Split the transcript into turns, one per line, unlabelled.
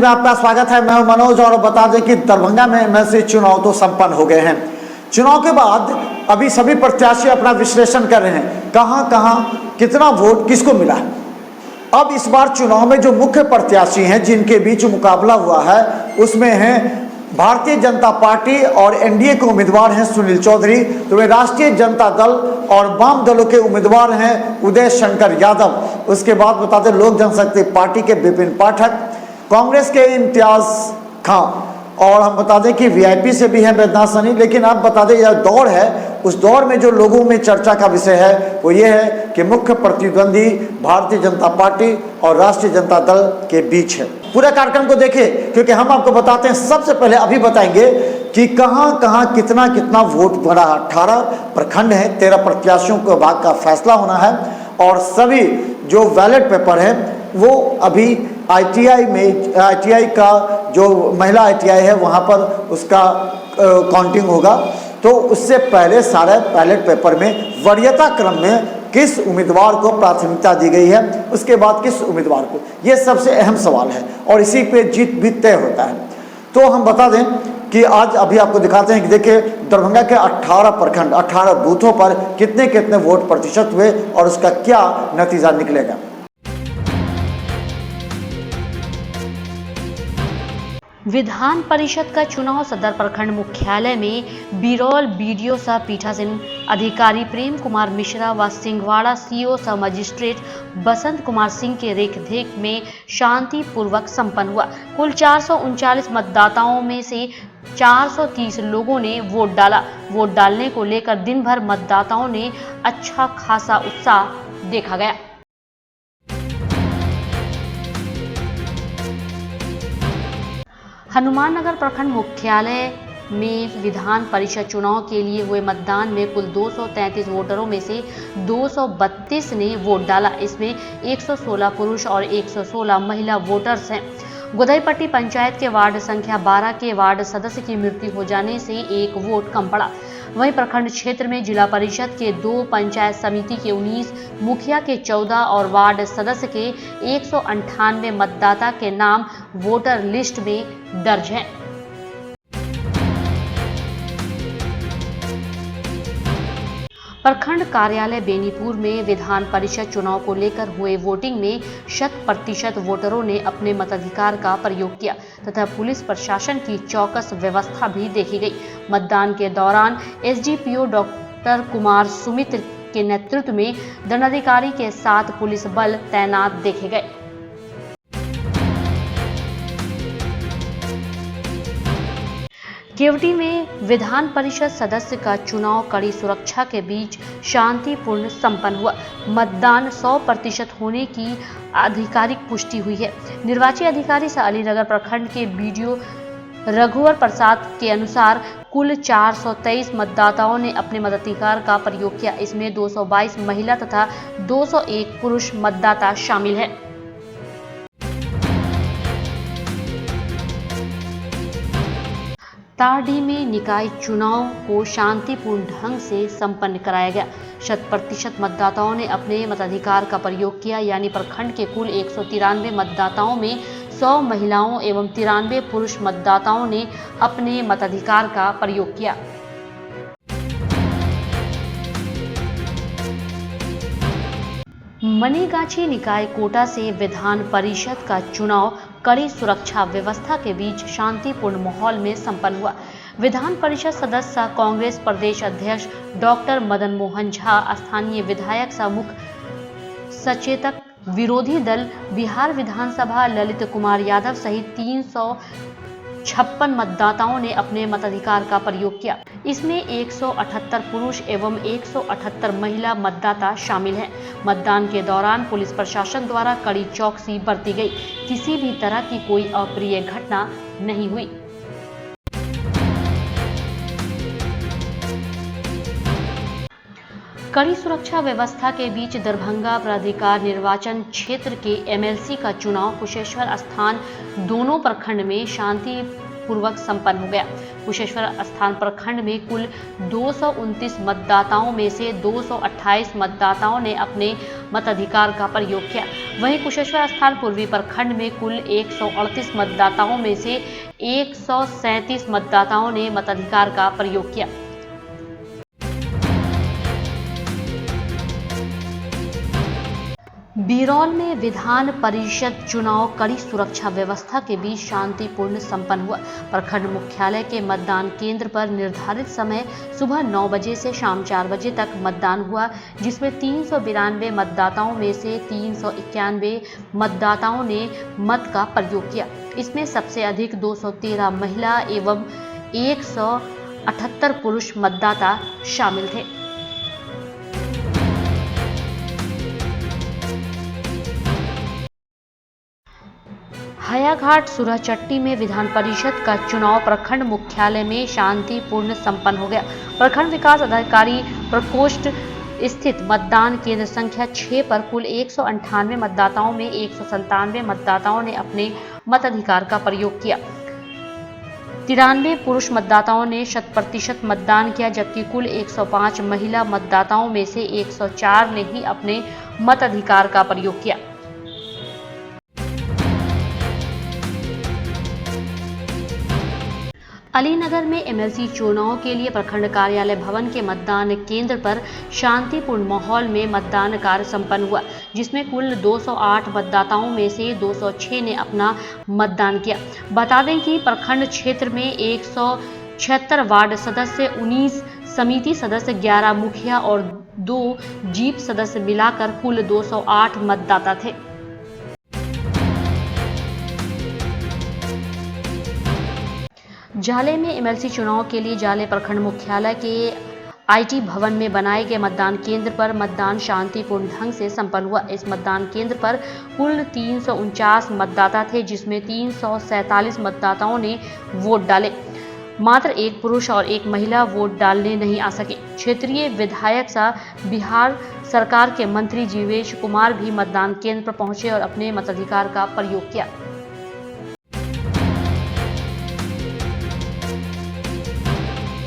में आपका स्वागत है। मैं हूं मनोज और बता दें कि दरभंगा में एमएलसी चुनाव तो संपन्न हो गए हैं। चुनाव के बाद अभी सभी प्रत्याशी अपना विश्लेषण कर रहे हैं, कहां कहां कितना वोट किसको मिला है। अब इस बार चुनाव में जो मुख्य प्रत्याशी हैं जिनके बीच मुकाबला हुआ है उसमें हैं भारतीय जनता पार्टी और एनडीए के उम्मीदवार हैं सुनील चौधरी, तो वे राष्ट्रीय जनता दल और वाम दलों के उम्मीदवार हैं उदय शंकर यादव। उसके बाद बता दें लोक जनशक्ति पार्टी के विपिन पाठक, कांग्रेस के इम्तियाज खां और हम बता दें कि वीआईपी से भी है बैद्यनाथ सैनी। लेकिन अब बता दें यह दौड़ है, उस दौड़ में जो लोगों में चर्चा का विषय है वो ये है कि मुख्य प्रतिद्वंदी भारतीय जनता पार्टी और राष्ट्रीय जनता दल के बीच है। पूरे कार्यक्रम को देखिए क्योंकि हम आपको बताते हैं। सबसे पहले अभी बताएंगे कि कहां कहां कितना कितना वोट बढ़ा। 18 प्रखंड है, 13 प्रत्याशियों के भाग का फैसला होना है और सभी जो बैलेट पेपर है वो अभी आईटीआई का जो महिला आईटीआई है वहां पर उसका काउंटिंग होगा। तो उससे पहले सारे बैलेट पेपर में वरीयता क्रम में किस उम्मीदवार को प्राथमिकता दी गई है, उसके बाद किस उम्मीदवार को, ये सबसे अहम सवाल है और इसी पे जीत भी तय होता है। तो हम बता दें कि आज अभी आपको दिखाते हैं कि देखिए दरभंगा के 18 प्रखंड 18 बूथों पर कितने कितने वोट प्रतिशत हुए और उसका क्या नतीजा निकलेगा।
विधान परिषद का चुनाव सदर प्रखंड मुख्यालय में बिरौल बीडीओ सह पीठासीन अधिकारी प्रेम कुमार मिश्रा व सिंहवाड़ा सीओ सह मजिस्ट्रेट बसंत कुमार सिंह के रेखदेख में शांतिपूर्वक संपन्न हुआ। कुल 439 मतदाताओं में से 430 लोगों ने वोट डाला। वोट डालने को लेकर दिन भर मतदाताओं ने अच्छा खासा उत्साह देखा गया। हनुमाननगर प्रखंड मुख्यालय में विधान परिषद चुनाव के लिए हुए मतदान में कुल 233 वोटरों में से 232 ने वोट डाला। इसमें 116 पुरुष और 116 महिला वोटर्स हैं। गोदईपट्टी पंचायत के वार्ड संख्या 12 के वार्ड सदस्य की मृत्यु हो जाने से एक वोट कम पड़ा। वहीं प्रखंड क्षेत्र में जिला परिषद के 2, पंचायत समिति के 19, मुखिया के 14 और वार्ड सदस्य के 198 मतदाता के नाम वोटर लिस्ट में दर्ज हैं। प्रखंड कार्यालय बेनीपुर में विधान परिषद चुनाव को लेकर हुए वोटिंग में 100% वोटरों ने अपने मताधिकार का प्रयोग किया तथा पुलिस प्रशासन की चौकस व्यवस्था भी देखी गई। मतदान के दौरान एसडीपीओ डॉक्टर कुमार सुमित्र के नेतृत्व में दंडाधिकारी के साथ पुलिस बल तैनात देखे गए। केवटी में विधान परिषद सदस्य का चुनाव कड़ी सुरक्षा के बीच शांतिपूर्ण संपन्न हुआ। मतदान 100% होने की आधिकारिक पुष्टि हुई है। निर्वाची अधिकारी सह अलीनगर प्रखंड के बीडीओ रघुवर प्रसाद के अनुसार कुल 423 मतदाताओं ने अपने मताधिकार का प्रयोग किया। इसमें 222 महिला तथा 201 पुरुष मतदाता शामिल हैं। तारडीह में निकाय चुनाव को शांतिपूर्ण ढंग से संपन्न कराया गया। 100% मतदाताओं ने अपने मताधिकार का प्रयोग किया, यानी प्रखंड के कुल 193 मतदाताओं में 100 महिलाओं एवं 93 पुरुष मतदाताओं ने अपने मताधिकार का प्रयोग किया। मनीगाछी निकाय कोटा से विधान परिषद का चुनाव कड़ी सुरक्षा व्यवस्था के बीच शांतिपूर्ण माहौल में संपन्न हुआ। विधान परिषद सदस्य सह कांग्रेस प्रदेश अध्यक्ष डॉक्टर मदन मोहन झा, स्थानीय विधायक सह मुख्य सचेतक विरोधी दल बिहार विधानसभा ललित कुमार यादव सहित 356 मतदाताओं ने अपने मताधिकार का प्रयोग किया। इसमें 178 पुरुष एवं 178 महिला मतदाता शामिल हैं। मतदान के दौरान पुलिस प्रशासन द्वारा कड़ी चौकसी बरती गई। किसी भी तरह की कोई अप्रिय घटना नहीं हुई। कड़ी सुरक्षा व्यवस्था के बीच दरभंगा प्राधिकार निर्वाचन क्षेत्र के एमएलसी का चुनाव कुशेश्वर स्थान दोनों प्रखंड में शांति पूर्वक संपन्न हो गया। कुशेश्वर स्थान प्रखंड में कुल 229 मतदाताओं में से 228 मतदाताओं ने अपने मताधिकार का प्रयोग किया। वहीं कुशेश्वर स्थान पूर्वी प्रखंड में कुल 138 मतदाताओं में से 137 मतदाताओं ने मताधिकार का प्रयोग किया। बिरौल में विधान परिषद चुनाव कड़ी सुरक्षा व्यवस्था के बीच शांतिपूर्ण संपन्न हुआ। प्रखंड मुख्यालय के मतदान केंद्र पर निर्धारित समय सुबह 9 बजे से शाम 4 बजे तक मतदान हुआ, जिसमें 392 मतदाताओं में से 391 मतदाताओं ने मत का प्रयोग किया। इसमें सबसे अधिक 213 महिला एवं 178 पुरुष मतदाता शामिल थे। हयाघाट सुराचट्टी में विधान परिषद का चुनाव प्रखंड मुख्यालय में शांतिपूर्ण संपन्न हो गया। प्रखंड विकास अधिकारी प्रकोष्ठ स्थित मतदान केंद्र संख्या 6 पर कुल 198 मतदाताओं में 197 मतदाताओं ने अपने मताधिकार का प्रयोग किया। 93 पुरुष मतदाताओं ने 100% मतदान किया, जबकि कुल 105 महिला मतदाताओं में से 104 ने ही अपने मताधिकार का प्रयोग किया। अलीनगर में एमएलसी चुनाव के लिए प्रखंड कार्यालय भवन के मतदान केंद्र पर शांतिपूर्ण माहौल में मतदान कार्य संपन्न हुआ, जिसमें कुल 208 मतदाताओं में से 206 ने अपना मतदान किया। बता दें कि प्रखंड क्षेत्र में 176 वार्ड सदस्य, 19 समिति सदस्य, 11 मुखिया और 2 जीप सदस्य मिलाकर कुल 208 मतदाता थे। जाले में एमएलसी चुनाव के लिए जाले प्रखंड मुख्यालय के आईटी भवन में बनाए गए मतदान केंद्र पर मतदान शांतिपूर्ण ढंग से संपन्न हुआ। इस मतदान केंद्र पर कुल 349 मतदाता थे, जिसमें 347 मतदाताओं ने वोट डाले। मात्र एक पुरुष और एक महिला वोट डालने नहीं आ सके। क्षेत्रीय विधायक सह बिहार सरकार के मंत्री जीवेश कुमार भी मतदान केंद्र पर पहुंचे और अपने मताधिकार का प्रयोग किया।